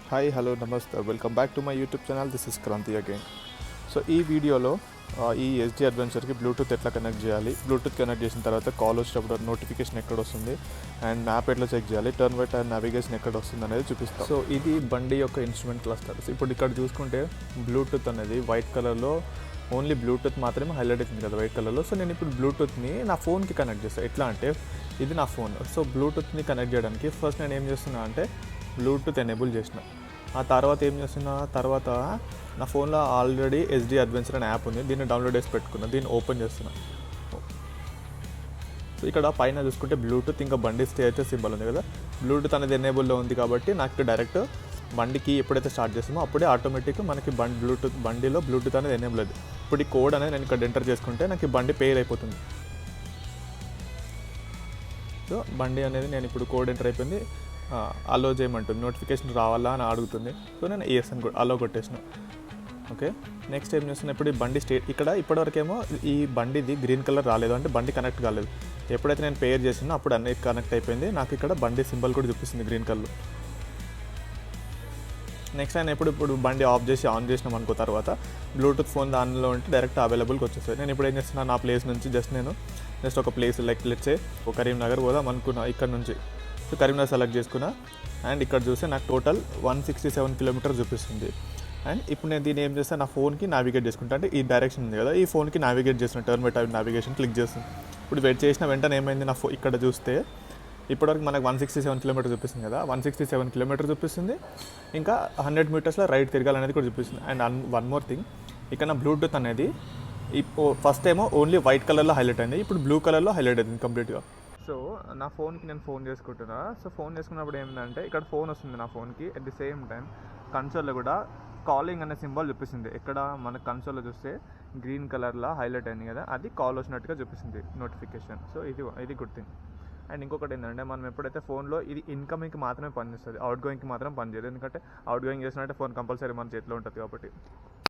Hi hello నమస్తే welcome back to my YouTube channel. This is Kranti again. So ఈ వీడియోలో ఈ ఎస్డి అడ్వెంచర్కి బ్లూటూత్ ఎట్లా కనెక్ట్ చేయాలి, బ్లూటూత్ కనెక్ట్ చేసిన తర్వాత కాల్ వచ్చినప్పుడు నోటిఫికేషన్ ఎక్కడ వస్తుంది అండ్ మ్యాప్ ఎట్లా చెక్ చేయాలి, టర్న్ బై టర్న్ నావిగేషన్ ఎక్కడ వస్తుంది అనేది చూపిస్తాం. సో ఇది బండి యొక్క ఇన్స్ట్రుమెంట్ క్లస్టర్. ఇప్పుడు ఇక్కడ చూసుకుంటే బ్లూటూత్ అనేది వైట్ కలర్లో ఓన్లీ బ్లూటూత్ మాత్రమే హైలైట్ అవుతుంది కదా వైట్ కలర్లో. సో నేను ఇప్పుడు బ్లూటూత్ని నా ఫోన్కి కనెక్ట్ చేస్తాను. ఎట్లా అంటే ఇది నా ఫోన్. సో బ్లూటూత్ని కనెక్ట్ చేయడానికి ఫస్ట్ నేను ఏం చేస్తున్నా అంటే బ్లూటూత్ ఎనేబుల్ చేసిన. ఆ తర్వాత ఏం చేస్తున్నా, తర్వాత నా ఫోన్లో ఆల్రెడీ ఎస్డి అడ్వెంచర్ అనే యాప్ ఉంది, దీన్ని డౌన్లోడ్ చేసి పెట్టుకున్నా. దీన్ని ఓపెన్ చేస్తున్నా. సో ఇక్కడ పైన చూసుకుంటే బ్లూటూత్ ఇంకా బండి స్టేటస్ సింబల్ ఉంది కదా, బ్లూటూత్ అనేది ఎనేబుల్లో ఉంది కాబట్టి నాకు డైరెక్ట్ బండికి ఎప్పుడైతే స్టార్ట్ చేస్తామో అప్పుడే ఆటోమేటిక్గా మనకి బండిలో బ్లూటూత్ అనేది ఎనేబుల్ అవుతుంది. ఇప్పుడు ఈ కోడ్ అనేది నేను ఇక్కడ ఎంటర్ చేసుకుంటే నాకు ఈ బండి పేర్ అయిపోతుంది. సో బండి అనేది నేను ఇప్పుడు కోడ్ ఎంటర్ అయిపోయింది, అలో చేయమంటుంది, నోటిఫికేషన్ రావాలా అని అడుగుతుంది. సో నేను ఎస్ అని అలో కొట్టేసిన. ఓకే, నెక్స్ట్ ఏం చేస్తున్నా, ఇప్పుడు ఈ బండి ఇక్కడ ఇప్పటివరకేమో ఈ బండిది గ్రీన్ కలర్ రాలేదు, అంటే బండి కనెక్ట్ కాలేదు. ఎప్పుడైతే నేను పేర్ చేసినా అప్పుడు అన్నీ కనెక్ట్ అయిపోయింది. నాకు ఇక్కడ బండి సింబల్ కూడా చూపిస్తుంది గ్రీన్ కలర్. నెక్స్ట్ ఆయన ఇప్పుడు బండి ఆఫ్ చేసి ఆన్ చేసినాం అనుకో, తర్వాత బ్లూటూత్ ఫోన్ దానిలో ఉంటే డైరెక్ట్ అవైలబుల్కి వచ్చేస్తుంది. నేను ఇప్పుడు ఏం చేస్తున్నాను, నా ప్లేస్ నుంచి జస్ట్ ఒక place like let's say Karimnagar పోదాం అనుకున్నా. ఇక్కడ నుంచి సో కరీంనగర్ సెలెక్ట్ చేసుకున్నా అండ్ ఇక్కడ చూస్తే నాకు టోటల్ 167 కిలోమీటర్స్ చూపిస్తుంది. అండ్ ఇప్పుడు నేను దీన్ని ఏం చేస్తాను, నా ఫోన్కి నావిగేట్ చేసుకుంటా. అంటే ఈ డైరెక్షన్ ఉంది కదా, ఈ ఫోన్కి నావిగేట్ చేస్తున్నా, turn by turn navigation click చేస్తుంది. ఇప్పుడు వెయిట్ చేసిన వెంటనే ఏమైంది, ఇక్కడ చూస్తే ఇప్పటివరకు మనకు 167 కిలోమీటర్ చూపిస్తుంది కదా, 167 కిలోమీటర్ చూపిస్తుంది. ఇంకా 100 మీటర్స్లో రైట్ తిరగాలనేది కూడా చూపిస్తుంది. అండ్ వన్ మోర్ థింగ్, ఇక్కడ నా బ్లూటూత్ అనేది ఫస్ట్ ఏమో ఓన్లీ వైట్ కలర్లో హైలైట్ అయింది, ఇప్పుడు బ్లూ కలర్లో హైలైట్ అయింది కంప్లీట్గా. సో నా ఫోన్కి నేను ఫోన్ చేసుకుంటున్నా. సో ఫోన్ చేసుకున్నప్పుడు ఏంటంటే ఇక్కడ ఫోన్ వస్తుంది నా ఫోన్కి, అట్ ది సేమ్ టైం కన్సోల్లో కూడా కాలింగ్ అనే సింబల్ చూపిస్తుంది. ఇక్కడ మన కన్సోల్లో చూస్తే గ్రీన్ కలర్లో హైలైట్ అయింది కదా, అది కాల్ వచ్చినట్టుగా చూపిస్తుంది నోటిఫికేషన్. సో ఇది గుడ్ థింగ్. అండ్ ఇంకొకటి ఏంటంటే మనం ఎప్పుడైతే ఫోన్లో ఇది ఇన్కమింగ్కి మాత్రమే పనిచేస్తుంది, అవుట్ గోయింగ్కి మాత్రం పనిచేయదు. ఎందుకంటే అవుట్ గోయింగ్ చేసినట్టే ఫోన్ కంపల్సరీ మన చేతిలో ఉంటుంది కాబట్టి.